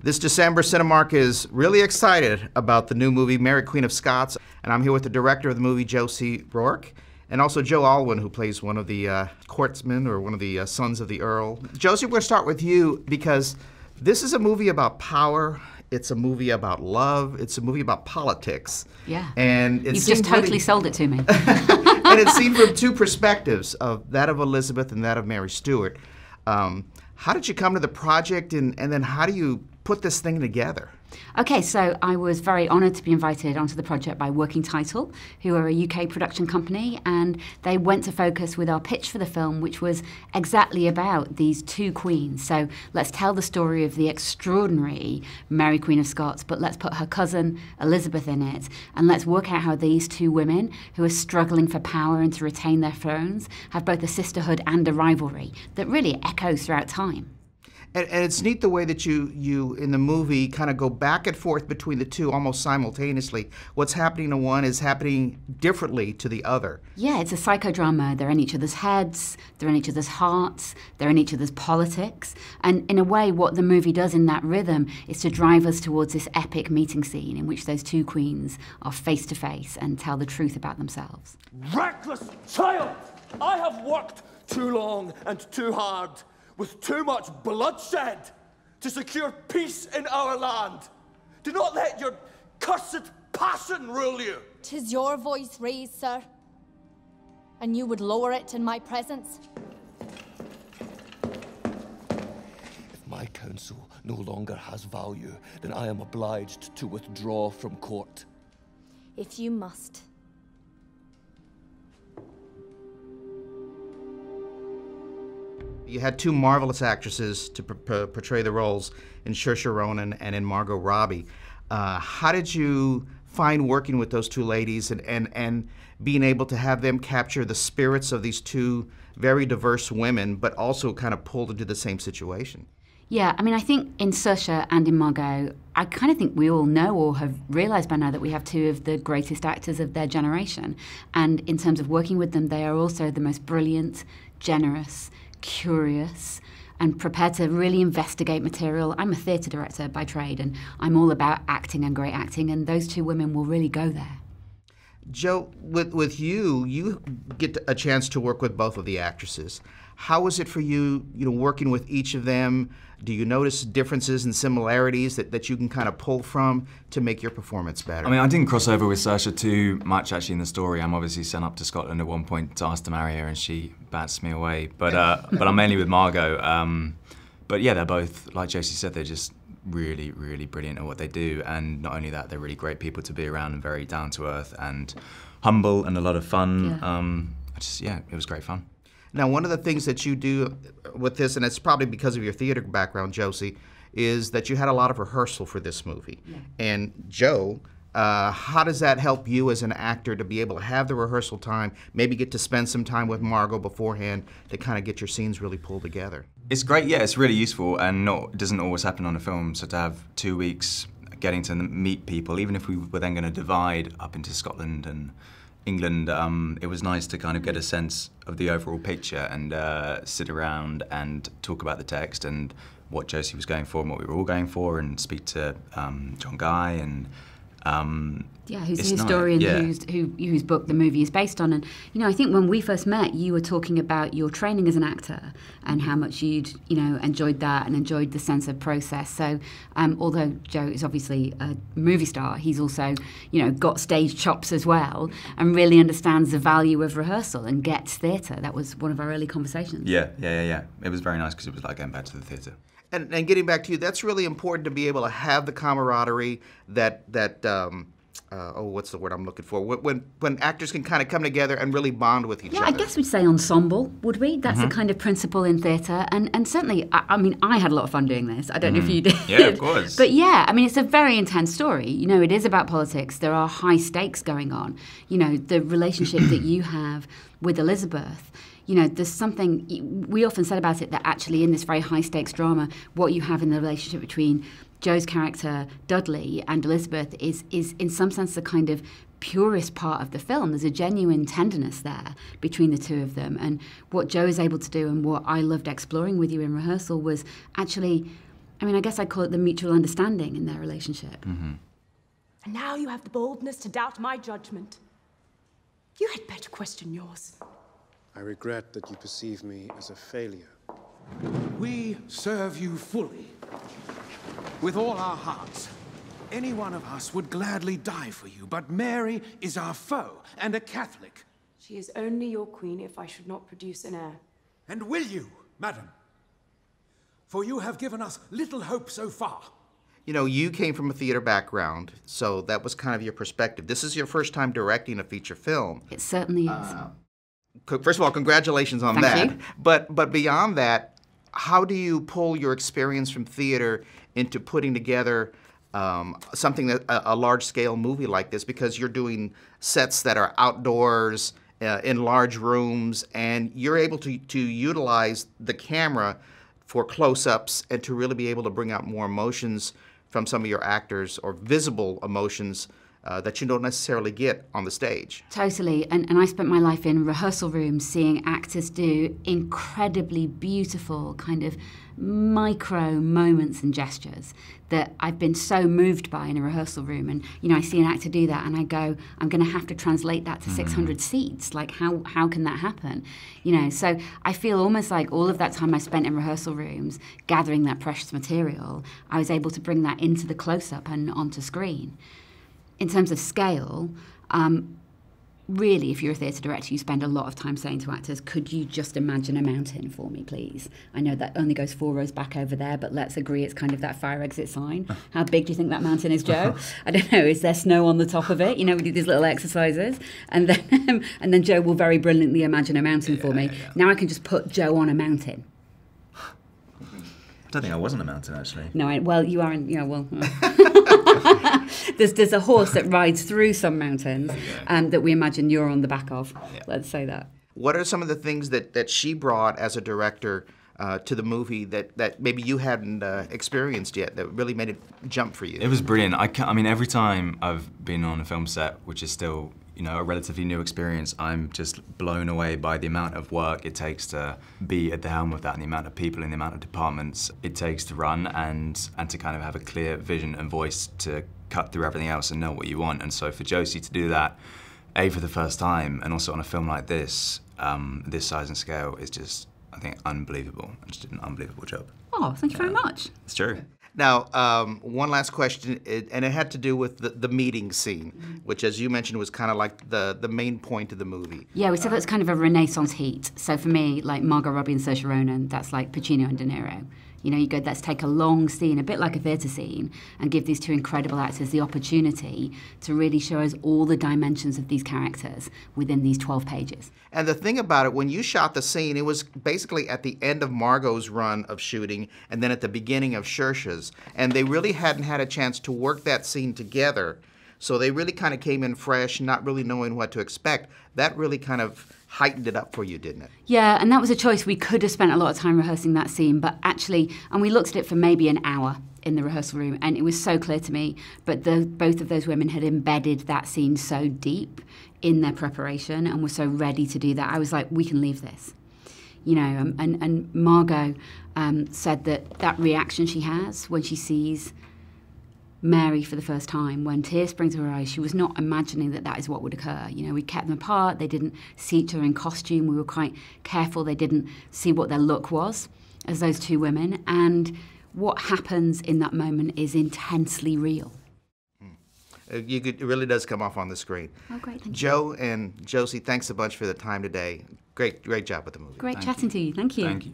This December, Cinemark is really excited about the new movie, Mary Queen of Scots, and I'm here with the director of the movie, Josie Rourke, and also Joe Alwyn, who plays one of the courtsmen, or one of the sons of the Earl. Josie, we're going to start with you, because this is a movie about power, it's a movie about love, it's a movie about politics. Yeah, and you've just totally sold it to me. And it's seen from two perspectives, of that of Elizabeth and that of Mary Stuart. How did you come to the project, and then how do you put this thing together? Okay, so I was very honoured to be invited onto the project by Working Title, who are a UK production company, and they went to focus with our pitch for the film, which was exactly about these two queens. So let's tell the story of the extraordinary Mary Queen of Scots, but let's put her cousin Elizabeth in it, and let's work out how these two women, who are struggling for power and to retain their thrones, have both a sisterhood and a rivalry that really echoes throughout time. And it's neat the way that you in the movie kind of go back and forth between the two almost simultaneously. What's happening to one is happening differently to the other. Yeah, it's a psychodrama. They're in each other's heads, they're in each other's hearts, they're in each other's politics. And in a way, what the movie does in that rhythm is to drive us towards this epic meeting scene in which those two queens are face to face and tell the truth about themselves. Reckless child! I have worked too long and too hard, with too much bloodshed, to secure peace in our land. Do not let your cursed passion rule you. 'Tis your voice raised, sir, and you would lower it in my presence. If my counsel no longer has value, then I am obliged to withdraw from court. If you must. You had two marvelous actresses to portray the roles in Saoirse Ronan and in Margot Robbie. How did you find working with those two ladies and being able to have them capture the spirits of these two very diverse women, but also kind of pulled into the same situation? Yeah, I mean, I think in Saoirse and in Margot, I kind of think we all know or have realised by now that we have two of the greatest actors of their generation. And in terms of working with them, they are also the most brilliant, generous, curious, and prepared to really investigate material. I'm a theatre director by trade, and I'm all about acting and great acting, and those two women will really go there. Joe, with you get a chance to work with both of the actresses. How was it for you, working with each of them? Do you notice differences and similarities that you can kind of pull from to make your performance better? I mean, I didn't cross over with Saoirse too much actually in the story. I'm obviously sent up to Scotland at one point to ask to marry her, and she bats me away. But I'm mainly with Margot. But yeah, they're both, like Josie said, they're just really, really brilliant at what they do. And not only that, they're really great people to be around and very down to earth and humble and a lot of fun. Yeah. It was great fun. Now, one of the things that you do with this, and it's probably because of your theater background, Josie, is that you had a lot of rehearsal for this movie. Yeah. And Joe, how does that help you as an actor to be able to have the rehearsal time, maybe get to spend some time with Margot beforehand to kind of get your scenes really pulled together? It's great, yeah, it's really useful, and it doesn't always happen on a film, so to have 2 weeks getting to meet people, even if we were then going to divide up into Scotland and England, it was nice to kind of get a sense of the overall picture and sit around and talk about the text and what Josie was going for and what we were all going for, and speak to John Guy and who's the historian whose book the movie is based on. And I think when we first met, you were talking about your training as an actor and how much you'd enjoyed that and enjoyed the sense of process. So although Joe is obviously a movie star, he's also got stage chops as well and really understands the value of rehearsal and gets theatre. That was one of our early conversations. Yeah. It was very nice because it was like going back to the theatre. And getting back to you, that's really important to be able to have the camaraderie that what's the word I'm looking for? When actors can kind of come together and really bond with each other. Yeah, I guess we'd say ensemble, would we? That's the kind of principle in theatre. And certainly, I mean, I had a lot of fun doing this. I don't know if you did. Yeah, of course. But yeah, I mean, it's a very intense story. It is about politics. There are high stakes going on. The relationship that you have with Elizabeth, there's something, we often said about it that actually in this very high-stakes drama, what you have in the relationship between Joe's character, Dudley, and Elizabeth is in some sense the kind of purest part of the film. There's a genuine tenderness there between the two of them. And what Joe is able to do and what I loved exploring with you in rehearsal was actually I mean, I guess I'd call it the mutual understanding in their relationship. And now you have the boldness to doubt my judgment. You had better question yours. I regret that you perceive me as a failure. We serve you fully, with all our hearts. Any one of us would gladly die for you, but Mary is our foe and a Catholic. She is only your queen if I should not produce an heir. And will you, madam? For you have given us little hope so far. You know, you came from a theater background, so that was kind of your perspective. This is your first time directing a feature film. It certainly is. First of all, congratulations on Thank that. you. But beyond that, how do you pull your experience from theater into putting together something that a large-scale movie like this? Because you're doing sets that are outdoors, in large rooms, and you're able to utilize the camera for close-ups and to really be able to bring out more emotions from some of your actors, or visible emotions that you don't necessarily get on the stage. Totally, and I spent my life in rehearsal rooms seeing actors do incredibly beautiful kind of micro moments and gestures that I've been so moved by in a rehearsal room. And, you know, I see an actor do that and I go, I'm going to have to translate that to 600 seats. Like, how can that happen? You know, so I feel almost like all of that time I spent in rehearsal rooms gathering that precious material, I was able to bring that into the close-up and onto screen. In terms of scale, really, if you're a theatre director, you spend a lot of time saying to actors, could you just imagine a mountain for me, please? I know that only goes 4 rows back over there, but let's agree it's kind of that fire exit sign. How big do you think that mountain is, Joe? I don't know, is there snow on the top of it? You know, we do these little exercises. And then Joe will very brilliantly imagine a mountain for me. Yeah. Now I can just put Joe on a mountain. I don't think I was on a mountain, actually. No, well, you are in, well... there's a horse that rides through some mountains that we imagine you're on the back of. Yeah. Let's say that. What are some of the things that she brought as a director to the movie that maybe you hadn't experienced yet, that really made it jump for you? It was brilliant. I mean, every time I've been on a film set, which is still, you know, a relatively new experience, I'm just blown away by the amount of work it takes to be at the helm of that, and the amount of people and the amount of departments it takes to run, and to kind of have a clear vision and voice to cut through everything else and know what you want. And so for Josie to do that, A, for the first time, and also on a film like this, this size and scale, is just, I think, unbelievable. I just did an unbelievable job. Oh, thank you very much. It's true. Now, one last question, and it had to do with the meeting scene, which, as you mentioned, was kind of like the main point of the movie. Yeah, we said that's kind of a Renaissance heat. So for me, like Margot Robbie and Saoirse Ronan, that's like Pacino and De Niro. You know, you go, let's take a long scene, a bit like a theatre scene, and give these two incredible actors the opportunity to really show us all the dimensions of these characters within these 12 pages. And the thing about it, when you shot the scene, it was basically at the end of Margot's run of shooting and then at the beginning of Saoirse's. And they really hadn't had a chance to work that scene together. So they really kind of came in fresh, not really knowing what to expect. That really kind of heightened it up for you, didn't it? Yeah, and that was a choice. We could have spent a lot of time rehearsing that scene, but actually, and we looked at it for maybe an hour in the rehearsal room, and it was so clear to me, but both of those women had embedded that scene so deep in their preparation and were so ready to do that. I was like, we can leave this. You know, and Margot said that reaction she has when she sees Mary for the first time, when tears spring to her eyes, she was not imagining that is what would occur. You know, we kept them apart, they didn't see each other in costume, we were quite careful, they didn't see what their look was as those two women, and what happens in that moment is intensely real. It really does come off on the screen. Oh, great, thank you. Joe and Josie, thanks a bunch for the time today. Great job with the movie. Great chatting to you, thank you. Thank you.